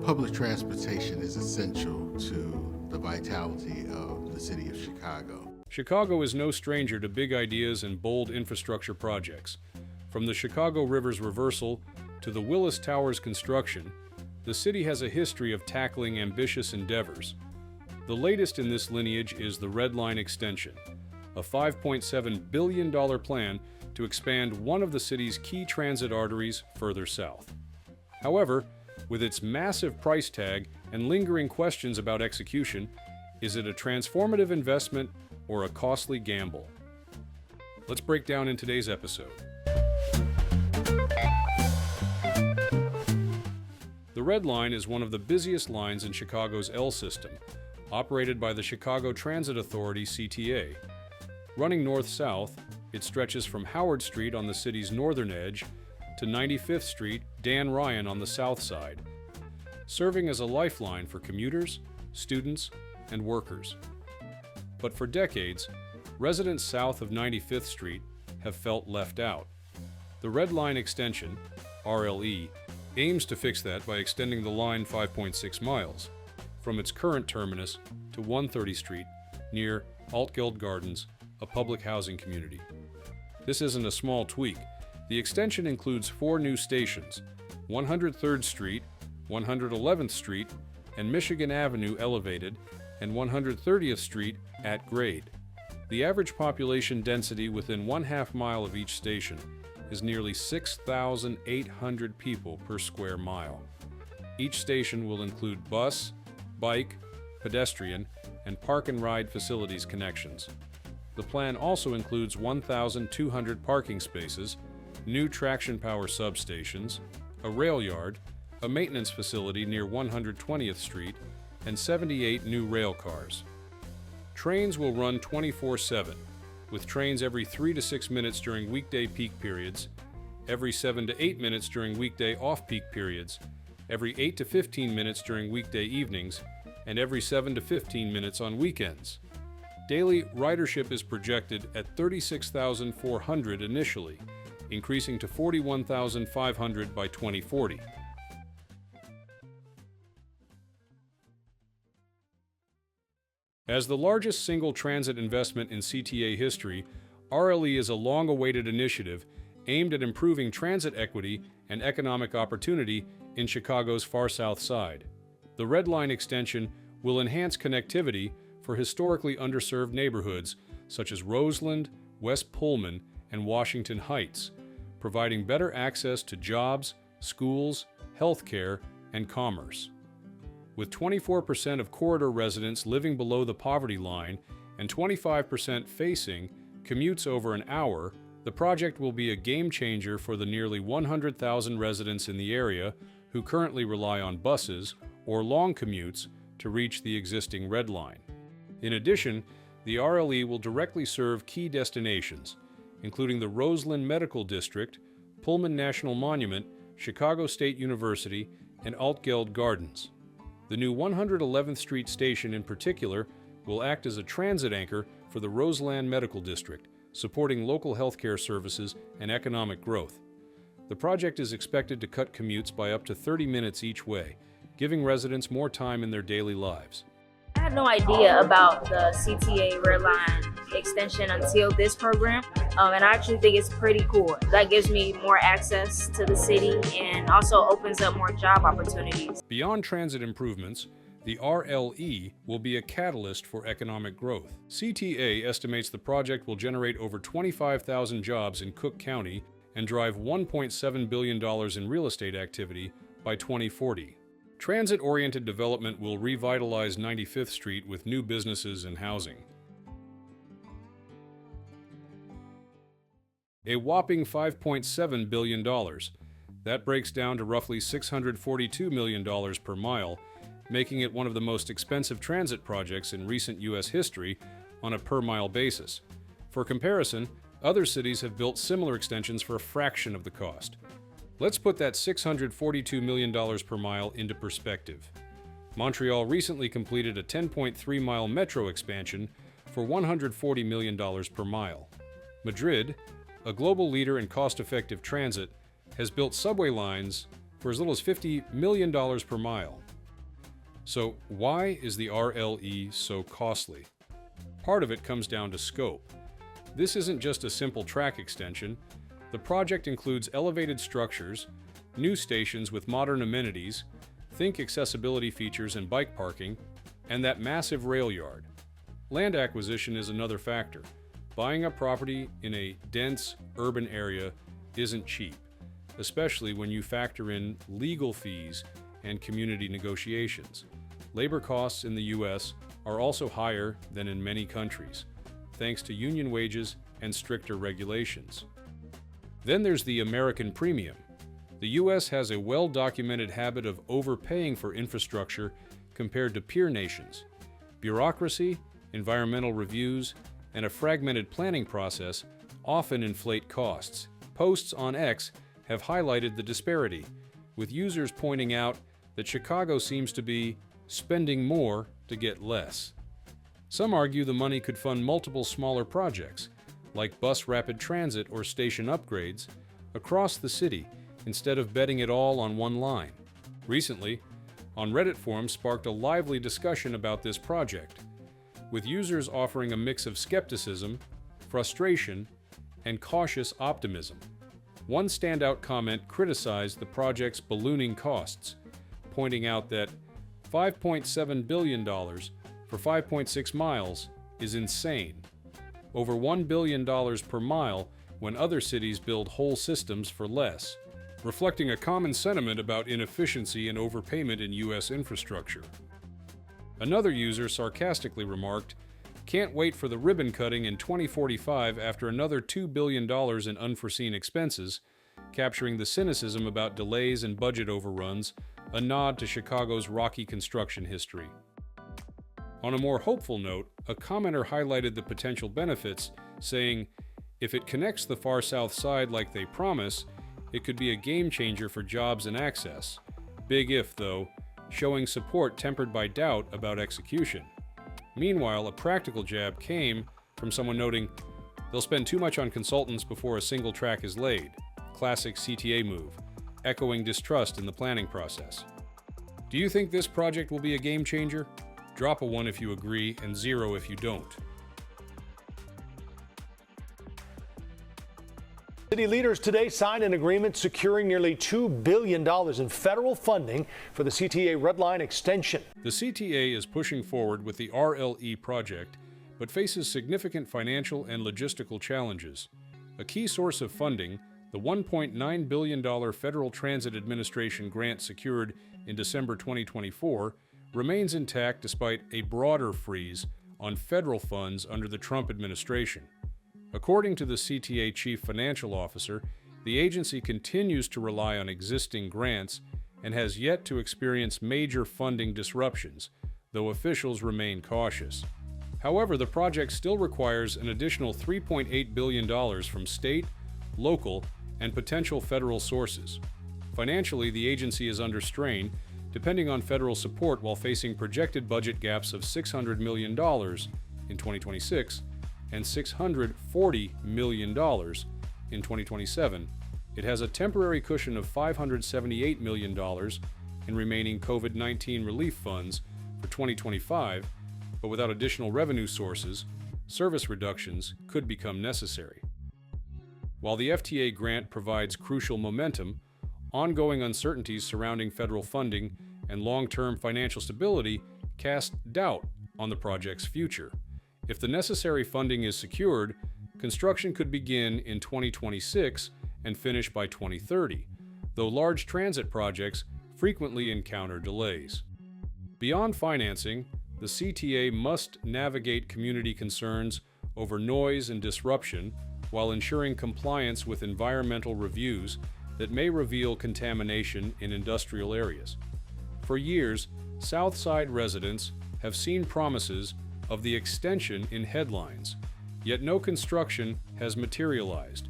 Public transportation is essential to the vitality of the city of Chicago. Chicago is no stranger to big ideas and bold infrastructure projects. From the Chicago River's reversal to the Willis Towers construction, the city has a history of tackling ambitious endeavors. The latest in this lineage is the Red Line extension, a $5.7 billion plan to expand one of the city's key transit arteries further south. However, with its massive price tag and lingering questions about execution, is it a transformative investment or a costly gamble? Let's break down in today's episode. The Red Line is one of the busiest lines in Chicago's L system, operated by the Chicago Transit Authority CTA. Running north-south, it stretches from Howard Street on the city's northern edge to 95th Street, Dan Ryan on the south side, serving as a lifeline for commuters, students, and workers. But for decades, residents south of 95th Street have felt left out. The Red Line extension, RLE, aims to fix that by extending the line 5.6 miles from its current terminus to 130th Street near Altgeld Gardens, a public housing community. This isn't a small tweak. The extension includes 4 new stations, 103rd Street, 111th Street, and Michigan Avenue elevated, and 130th Street at grade. The average population density within 1/2 mile of each station is nearly 6,800 people per square mile. Each station will include bus, bike, pedestrian, and park and ride facilities connections. The plan also includes 1,200 parking spaces, new traction power substations, a rail yard, a maintenance facility near 120th Street, and 78 new rail cars. Trains will run 24/7, with trains every 3 to 6 minutes during weekday peak periods, every 7 to 8 minutes during weekday off-peak periods, every 8 to 15 minutes during weekday evenings, and every 7 to 15 minutes on weekends. Daily ridership is projected at 36,400 initially, increasing to 41,500 by 2040. As the largest single transit investment in CTA history, RLE is a long-awaited initiative aimed at improving transit equity and economic opportunity in Chicago's far south side. The Red Line extension will enhance connectivity for historically underserved neighborhoods such as Roseland, West Pullman, and Washington Heights, providing better access to jobs, schools, healthcare, and commerce. With 24% of corridor residents living below the poverty line and 25% facing commutes over an hour, the project will be a game changer for the nearly 100,000 residents in the area who currently rely on buses or long commutes to reach the existing Red Line. In addition, the RLE will directly serve key destinations, including the Roseland Medical District, Pullman National Monument, Chicago State University, and Altgeld Gardens. The new 111th Street station in particular will act as a transit anchor for the Roseland Medical District, supporting local healthcare services and economic growth. The project is expected to cut commutes by up to 30 minutes each way, giving residents more time in their daily lives. I had no idea about the CTA Red Line extension until this program, and I actually think it's pretty cool. That gives me more access to the city and also opens up more job opportunities. Beyond transit improvements, the RLE will be a catalyst for economic growth. CTA estimates the project will generate over 25,000 jobs in Cook County and drive $1.7 billion in real estate activity by 2040. Transit-oriented development will revitalize 95th Street with new businesses and housing. A whopping $5.7 billion. That breaks down to roughly $642 million per mile, making it one of the most expensive transit projects in recent U.S. history on a per-mile basis. For comparison, other cities have built similar extensions for a fraction of the cost. Let's put that $642 million per mile into perspective. Montreal recently completed a 10.3-mile metro expansion for $140 million per mile. Madrid, a global leader in cost-effective transit, has built subway lines for as little as $50 million per mile. So why is the RLE so costly? Part of it comes down to scope. This isn't just a simple track extension. The project includes elevated structures, new stations with modern amenities, think accessibility features and bike parking, and that massive rail yard. Land acquisition is another factor. Buying up property in a dense, urban area isn't cheap, especially when you factor in legal fees and community negotiations. Labor costs in the U.S. are also higher than in many countries, thanks to union wages and stricter regulations. Then there's the American premium. The U.S. has a well-documented habit of overpaying for infrastructure compared to peer nations. Bureaucracy, environmental reviews, and a fragmented planning process often inflate costs. Posts on X have highlighted the disparity, with users pointing out that Chicago seems to be spending more to get less. Some argue the money could fund multiple smaller projects, like bus rapid transit or station upgrades, across the city instead of betting it all on one line. Recently, on Reddit forums sparked a lively discussion about this project, with users offering a mix of skepticism, frustration, and cautious optimism. One standout comment criticized the project's ballooning costs, pointing out that $5.7 billion for 5.6 miles is insane. Over $1 billion per mile when other cities build whole systems for less, reflecting a common sentiment about inefficiency and overpayment in U.S. infrastructure. Another user sarcastically remarked, "Can't wait for the ribbon cutting in 2045 after another $2 billion in unforeseen expenses," capturing the cynicism about delays and budget overruns, a nod to Chicago's rocky construction history. On a more hopeful note, a commenter highlighted the potential benefits, saying, "If it connects the far south side like they promise, it could be a game changer for jobs and access. Big if, though, showing support tempered by doubt about execution." Meanwhile, a practical jab came from someone noting, "They'll spend too much on consultants before a single track is laid." Classic CTA move, echoing distrust in the planning process. Do you think this project will be a game changer? Drop a 1 if you agree and 0 if you don't. City leaders today signed an agreement securing nearly $2 billion in federal funding for the CTA Red Line extension. The CTA is pushing forward with the RLE project, but faces significant financial and logistical challenges. A key source of funding, the $1.9 billion Federal Transit Administration grant secured in December 2024, remains intact despite a broader freeze on federal funds under the Trump administration. According to the CTA Chief Financial Officer, the agency continues to rely on existing grants and has yet to experience major funding disruptions, though officials remain cautious. However, the project still requires an additional $3.8 billion from state, local, and potential federal sources. Financially, the agency is under strain, depending on federal support while facing projected budget gaps of $600 million in 2026 and $640 million in 2027. It has a temporary cushion of $578 million in remaining COVID-19 relief funds for 2025, but without additional revenue sources, service reductions could become necessary. While the FTA grant provides crucial momentum, ongoing uncertainties surrounding federal funding and long-term financial stability cast doubt on the project's future. If the necessary funding is secured, construction could begin in 2026 and finish by 2030, though large transit projects frequently encounter delays. Beyond financing, the CTA must navigate community concerns over noise and disruption while ensuring compliance with environmental reviews that may reveal contamination in industrial areas. For years, Southside residents have seen promises of the extension in headlines, yet no construction has materialized,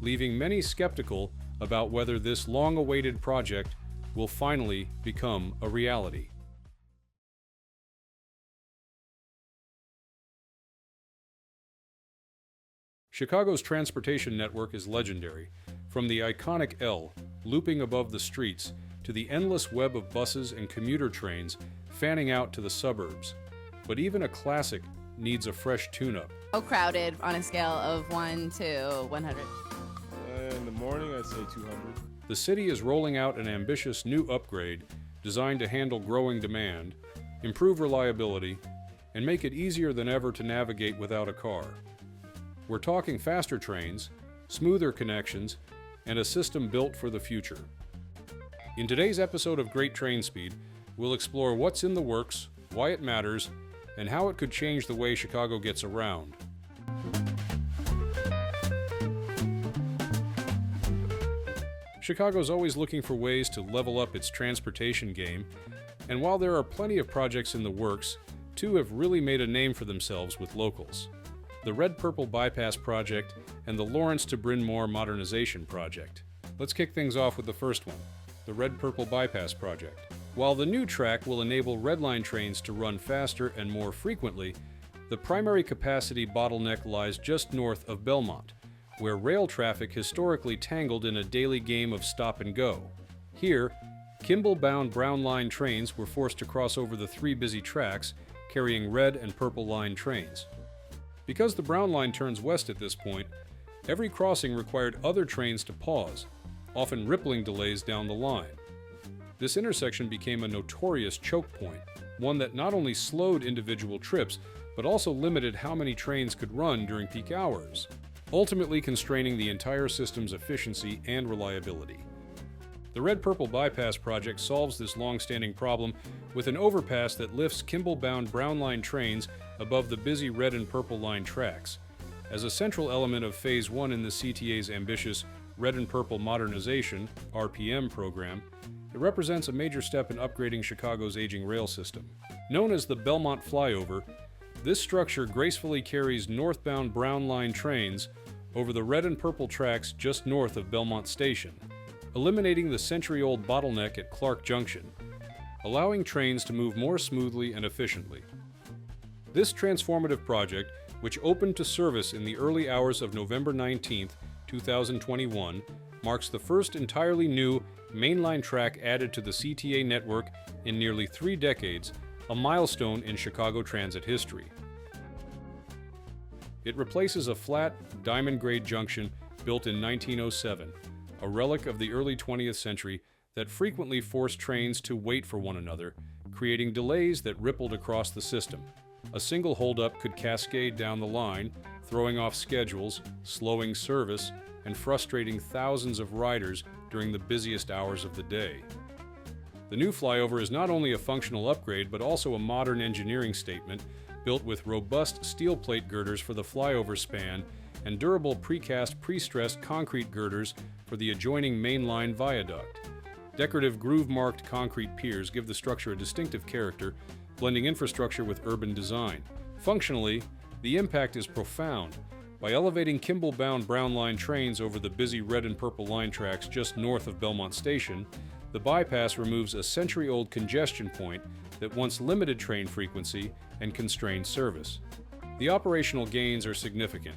leaving many skeptical about whether this long-awaited project will finally become a reality. Chicago's transportation network is legendary, from the iconic L looping above the streets to the endless web of buses and commuter trains fanning out to the suburbs. But even a classic needs a fresh tune-up. How crowded on a scale of 1 to 100? In the morning, I'd say 200. The city is rolling out an ambitious new upgrade designed to handle growing demand, improve reliability, and make it easier than ever to navigate without a car. We're talking faster trains, smoother connections, and a system built for the future. In today's episode of Great Trainspeed, we'll explore what's in the works, why it matters, and how it could change the way Chicago gets around. Chicago's always looking for ways to level up its transportation game, and while there are plenty of projects in the works, two have really made a name for themselves with locals: the Red-Purple Bypass Project and the Lawrence to Bryn Mawr Modernization Project. Let's kick things off with the first one, the Red-Purple Bypass Project. While the new track will enable Red Line trains to run faster and more frequently, the primary capacity bottleneck lies just north of Belmont, where rail traffic historically tangled in a daily game of stop and go. Here, Kimball-bound Brown Line trains were forced to cross over the three busy tracks, carrying Red and Purple Line trains. Because the Brown Line turns west at this point, every crossing required other trains to pause, often rippling delays down the line. This intersection became a notorious choke point, one that not only slowed individual trips, but also limited how many trains could run during peak hours, ultimately constraining the entire system's efficiency and reliability. The Red-Purple Bypass Project solves this long-standing problem with an overpass that lifts Kimball-bound Brown Line trains above the busy Red and Purple Line tracks. As a central element of Phase 1 in the CTA's ambitious Red and Purple Modernization (RPM) program, it represents a major step in upgrading Chicago's aging rail system. Known as the Belmont Flyover, this structure gracefully carries northbound Brown Line trains over the Red and Purple tracks just north of Belmont Station, eliminating the century-old bottleneck at Clark Junction, allowing trains to move more smoothly and efficiently. This transformative project, which opened to service in the early hours of November 19, 2021, marks the first entirely new mainline track added to the CTA network in nearly 3 decades, a milestone in Chicago transit history. It replaces a flat, diamond-grade junction built in 1907, a relic of the early 20th century that frequently forced trains to wait for one another, creating delays that rippled across the system. A single holdup could cascade down the line, throwing off schedules, slowing service, and frustrating thousands of riders during the busiest hours of the day. The new flyover is not only a functional upgrade, but also a modern engineering statement, built with robust steel plate girders for the flyover span and durable precast pre-stressed concrete girders for the adjoining mainline viaduct. Decorative groove-marked concrete piers give the structure a distinctive character, blending infrastructure with urban design. Functionally, the impact is profound. By elevating Kimball-bound Brown Line trains over the busy Red and Purple Line tracks just north of Belmont Station, the bypass removes a century-old congestion point that once limited train frequency and constrained service. The operational gains are significant.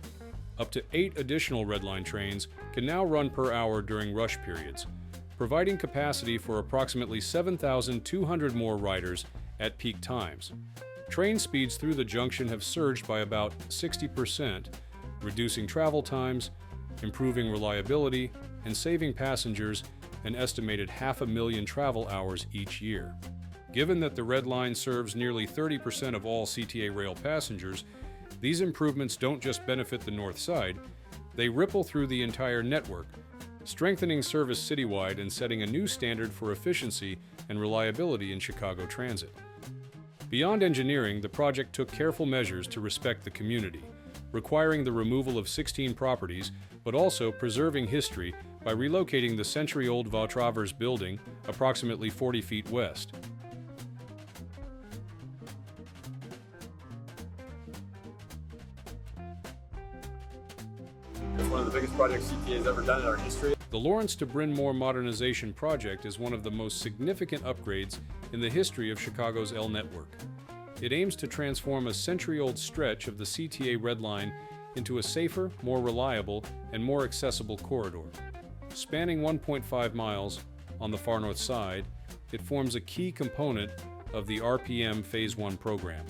Up to 8 additional Red Line trains can now run per hour during rush periods, providing capacity for approximately 7,200 more riders at peak times. Train speeds through the junction have surged by about 60%, reducing travel times, improving reliability, and saving passengers an estimated 500,000 travel hours each year. Given that the Red Line serves nearly 30% of all CTA rail passengers, these improvements don't just benefit the North Side, they ripple through the entire network, strengthening service citywide and setting a new standard for efficiency and reliability in Chicago transit. Beyond engineering, the project took careful measures to respect the community, requiring the removal of 16 properties, but also preserving history by relocating the century-old Vautravers building approximately 40 feet west. It's one of the biggest projects CTA has ever done in our history. The Lawrence to Bryn Mawr Modernization Project is one of the most significant upgrades in the history of Chicago's L network. It aims to transform a century-old stretch of the CTA Red Line into a safer, more reliable, and more accessible corridor. Spanning 1.5 miles, on the far north side, it forms a key component of the RPM Phase 1 program.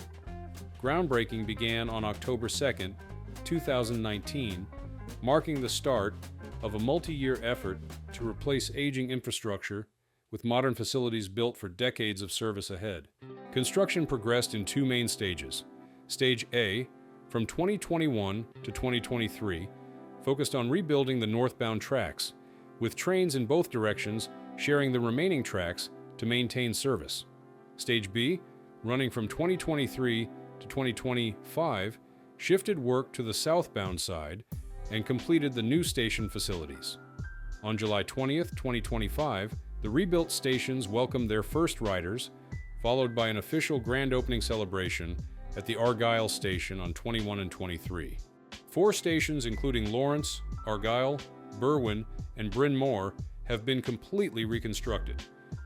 Groundbreaking began on October 2, 2019, marking the start of a multi-year effort to replace aging infrastructure with modern facilities built for decades of service ahead. Construction progressed in two main stages. Stage A, from 2021 to 2023, focused on rebuilding the northbound tracks, with trains in both directions sharing the remaining tracks to maintain service. Stage B, running from 2023 to 2025, shifted work to the southbound side and completed the new station facilities. On July 20th, 2025, the rebuilt stations welcomed their first riders, followed by an official grand opening celebration at the Argyle station on 21 and 23. 4 stations, including Lawrence, Argyle, Berwyn, and Bryn Mawr, have been completely reconstructed.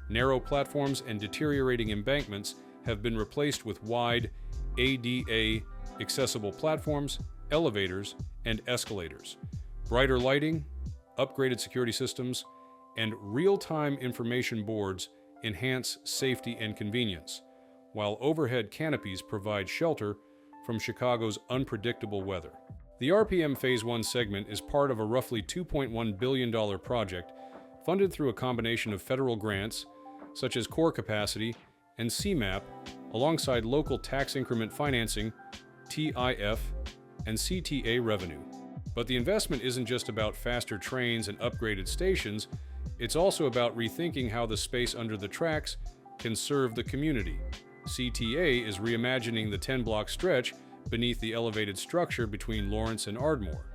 Narrow platforms and deteriorating embankments have been replaced with wide, ADA accessible platforms, elevators, and escalators. Brighter lighting, upgraded security systems, and real-time information boards enhance safety and convenience, while overhead canopies provide shelter from Chicago's unpredictable weather. The RPM Phase 1 segment is part of a roughly $2.1 billion project funded through a combination of federal grants, such as Core Capacity and CMAP, alongside local tax increment financing, TIF, and CTA revenue. But the investment isn't just about faster trains and upgraded stations, it's also about rethinking how the space under the tracks can serve the community. CTA is reimagining the 10-block stretch beneath the elevated structure between Lawrence and Ardmore.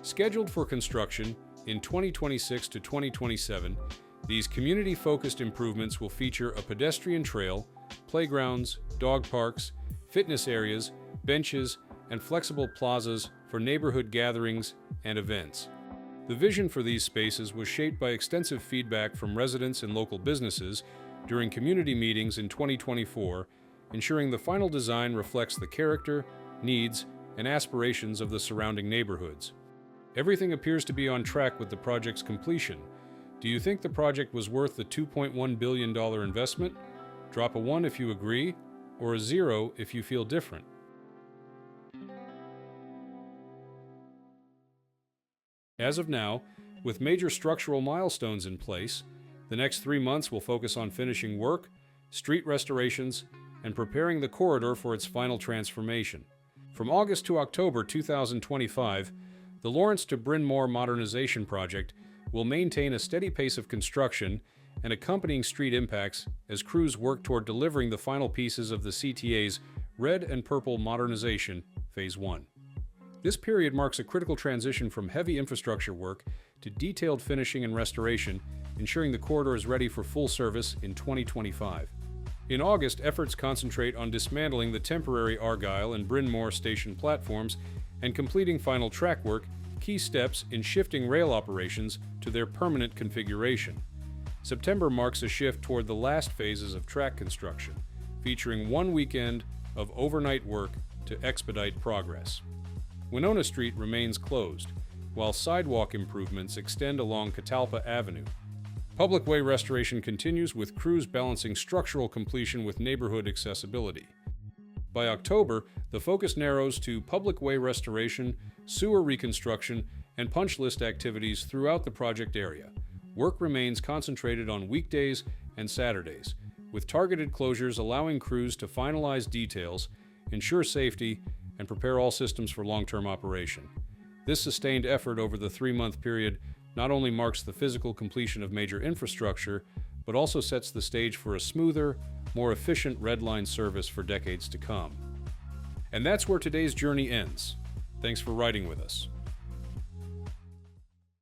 Scheduled for construction in 2026 to 2027, these community-focused improvements will feature a pedestrian trail, playgrounds, dog parks, fitness areas, benches, and flexible plazas for neighborhood gatherings and events. The vision for these spaces was shaped by extensive feedback from residents and local businesses during community meetings in 2024, ensuring the final design reflects the character, needs, and aspirations of the surrounding neighborhoods. Everything appears to be on track with the project's completion. Do you think the project was worth the $2.1 billion investment? Drop a 1 if you agree, or a 0 if you feel different. As of now, with major structural milestones in place, the next 3 months will focus on finishing work, street restorations, and preparing the corridor for its final transformation. From August to October 2025, the Lawrence to Bryn Mawr modernization project will maintain a steady pace of construction and accompanying street impacts as crews work toward delivering the final pieces of the CTA's Red and Purple modernization, Phase 1. This period marks a critical transition from heavy infrastructure work to detailed finishing and restoration, ensuring the corridor is ready for full service in 2025. In August, efforts concentrate on dismantling the temporary Argyle and Bryn Mawr station platforms and completing final track work, key steps in shifting rail operations to their permanent configuration. September marks a shift toward the last phases of track construction, featuring 1 weekend of overnight work to expedite progress. Winona Street remains closed, while sidewalk improvements extend along Catalpa Avenue. Public way restoration continues with crews balancing structural completion with neighborhood accessibility. By October, the focus narrows to public way restoration, sewer reconstruction, and punch list activities throughout the project area. Work remains concentrated on weekdays and Saturdays, with targeted closures allowing crews to finalize details, ensure safety, and prepare all systems for long-term operation. This sustained effort over the 3-month period not only marks the physical completion of major infrastructure, but also sets the stage for a smoother, more efficient Red Line service for decades to come. And that's where today's journey ends. Thanks for riding with us.